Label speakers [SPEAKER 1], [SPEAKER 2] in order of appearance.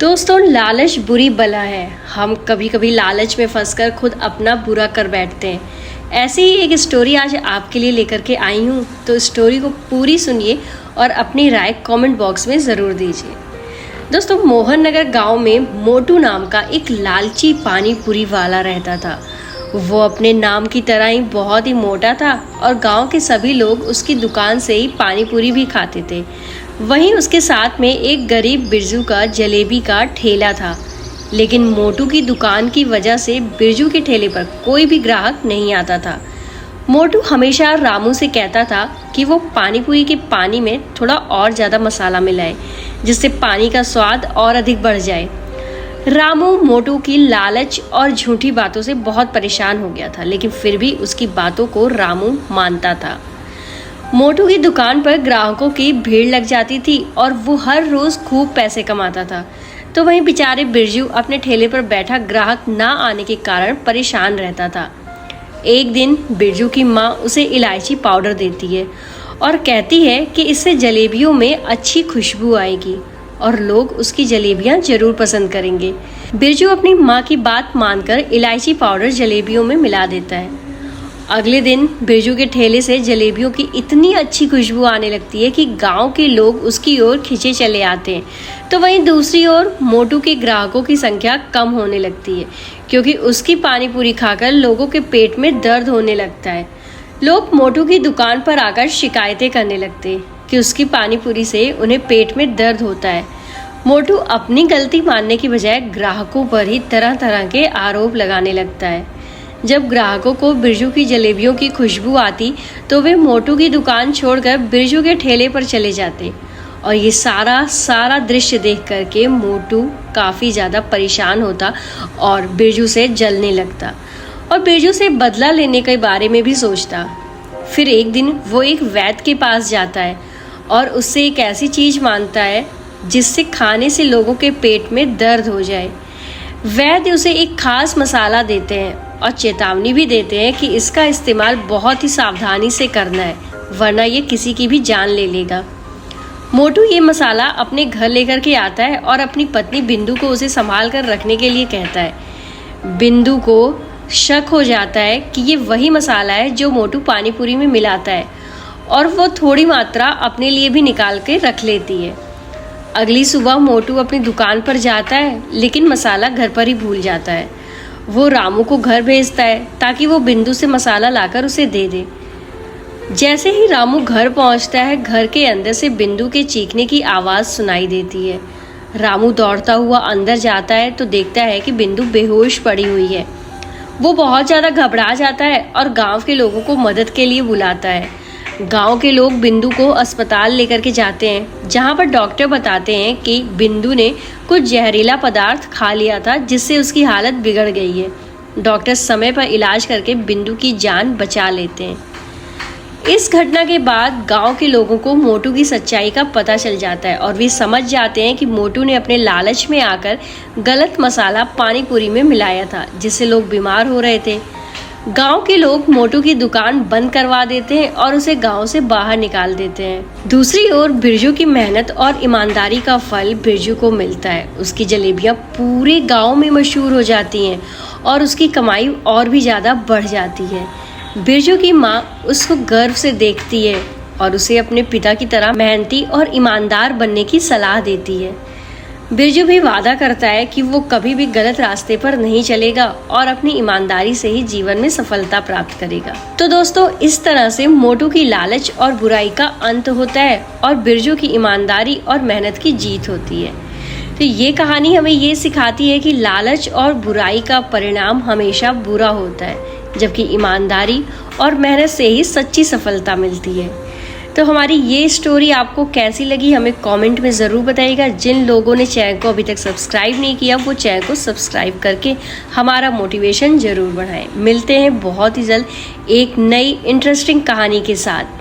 [SPEAKER 1] दोस्तों, लालच बुरी बला है। हम कभी कभी लालच में फंसकर खुद अपना बुरा कर बैठते हैं। ऐसी ही एक स्टोरी आज आपके लिए लेकर के आई हूँ, तो स्टोरी को पूरी सुनिए और अपनी राय कमेंट बॉक्स में ज़रूर दीजिए। दोस्तों, मोहन नगर गाँव में मोटू नाम का एक लालची पानी पूरी वाला रहता था। वो अपने नाम की तरह ही बहुत ही मोटा था और गांव के सभी लोग उसकी दुकान से ही पानी पूरी भी खाते थे। वहीं उसके साथ में एक गरीब बिरजू का जलेबी का ठेला था, लेकिन मोटू की दुकान की वजह से बिरजू के ठेले पर कोई भी ग्राहक नहीं आता था। मोटू हमेशा रामू से कहता था कि वो पानी पूरी के पानी में थोड़ा और ज़्यादा मसाला मिलाए, जिससे पानी का स्वाद और अधिक बढ़ जाए। रामू मोटू की लालच और झूठी बातों से बहुत परेशान हो गया था, लेकिन फिर भी उसकी बातों को रामू मानता था। मोटू की दुकान पर ग्राहकों की भीड़ लग जाती थी और वो हर रोज़ खूब पैसे कमाता था। तो वहीं बेचारे बिरजू अपने ठेले पर बैठा ग्राहक ना आने के कारण परेशान रहता था। एक दिन बिरजू की माँ उसे इलायची पाउडर देती है और कहती है कि इससे जलेबियों में अच्छी खुशबू आएगी और लोग उसकी जलेबियां जरूर पसंद करेंगे। बिरजू अपनी माँ की बात मानकर इलायची पाउडर जलेबियों में मिला देता है। अगले दिन बिरजू के ठेले से जलेबियों की इतनी अच्छी खुशबू आने लगती है कि गांव के लोग उसकी ओर खिंचे चले आते हैं। तो वहीं दूसरी ओर मोटू के ग्राहकों की संख्या कम होने लगती है, क्योंकि उसकी पानी पूरी खाकर लोगों के पेट में दर्द होने लगता है। लोग मोटू की दुकान पर आकर शिकायतें करने लगते हैं कि उसकी पानी पूरी से उन्हें पेट में दर्द होता है। मोटू अपनी गलती मानने की बजाय ग्राहकों पर ही तरह तरह के आरोप लगाने लगता है। जब ग्राहकों को बिरजू की जलेबियों की खुशबू आती तो वे मोटू की दुकान छोड़कर बिरजू के ठेले पर चले जाते और ये सारा दृश्य देख करके मोटू काफ़ी ज़्यादा परेशान होता और बिरजू से जलने लगता और बिरजू से बदला लेने के बारे में भी सोचता। फिर एक दिन वो एक वैद्य के पास जाता है और उससे एक ऐसी चीज़ मांगता है जिससे खाने से लोगों के पेट में दर्द हो जाए। वैद्य उसे एक खास मसाला देते हैं और चेतावनी भी देते हैं कि इसका इस्तेमाल बहुत ही सावधानी से करना है, वरना ये किसी की भी जान ले लेगा। मोटू ये मसाला अपने घर लेकर के आता है और अपनी पत्नी बिंदु को उसे संभाल कर रखने के लिए कहता है। बिंदु को शक हो जाता है कि ये वही मसाला है जो मोटू पानी पूरी में मिलाता है और वो थोड़ी मात्रा अपने लिए भी निकाल के रख लेती है। अगली सुबह मोटू अपनी दुकान पर जाता है, लेकिन मसाला घर पर ही भूल जाता है। वो रामू को घर भेजता है ताकि वो बिंदु से मसाला लाकर उसे दे दे। जैसे ही रामू घर पहुंचता है, घर के अंदर से बिंदु के चीखने की आवाज़ सुनाई देती है। रामू दौड़ता हुआ अंदर जाता है तो देखता है कि बिंदु बेहोश पड़ी हुई है। वो बहुत ज़्यादा घबरा जाता है और गांव के लोगों को मदद के लिए बुलाता है। गांव के लोग बिंदु को अस्पताल लेकर के जाते हैं, जहां पर डॉक्टर बताते हैं कि बिंदु ने कुछ जहरीला पदार्थ खा लिया था, जिससे उसकी हालत बिगड़ गई है। डॉक्टर समय पर इलाज करके बिंदु की जान बचा लेते हैं। इस घटना के बाद गांव के लोगों को मोटू की सच्चाई का पता चल जाता है और वे समझ जाते हैं कि मोटू ने अपने लालच में आकर गलत मसाला पानी पूरी में मिलाया था, जिससे लोग बीमार हो रहे थे। गांव के लोग मोटू की दुकान बंद करवा देते हैं और उसे गांव से बाहर निकाल देते हैं। दूसरी ओर बिरजू की मेहनत और ईमानदारी का फल बिरजू को मिलता है। उसकी जलेबियां पूरे गांव में मशहूर हो जाती हैं और उसकी कमाई और भी ज़्यादा बढ़ जाती है। बिरजू की माँ उसको गर्व से देखती है और उसे अपने पिता की तरह मेहनती और ईमानदार बनने की सलाह देती है। बिरजू भी वादा करता है कि वो कभी भी गलत रास्ते पर नहीं चलेगा और अपनी ईमानदारी से ही जीवन में सफलता प्राप्त करेगा। तो दोस्तों, इस तरह से मोटू की लालच और बुराई का अंत होता है और बिरजू की ईमानदारी और मेहनत की जीत होती है। तो ये कहानी हमें ये सिखाती है कि लालच और बुराई का परिणाम हमेशा बुरा होता है, जबकि ईमानदारी और मेहनत से ही सच्ची सफलता मिलती है। तो हमारी ये स्टोरी आपको कैसी लगी हमें कमेंट में ज़रूर बताइएगा। जिन लोगों ने चैनल को अभी तक सब्सक्राइब नहीं किया, वो चैनल को सब्सक्राइब करके हमारा मोटिवेशन ज़रूर बढ़ाएं। मिलते हैं बहुत ही जल्द एक नई इंटरेस्टिंग कहानी के साथ।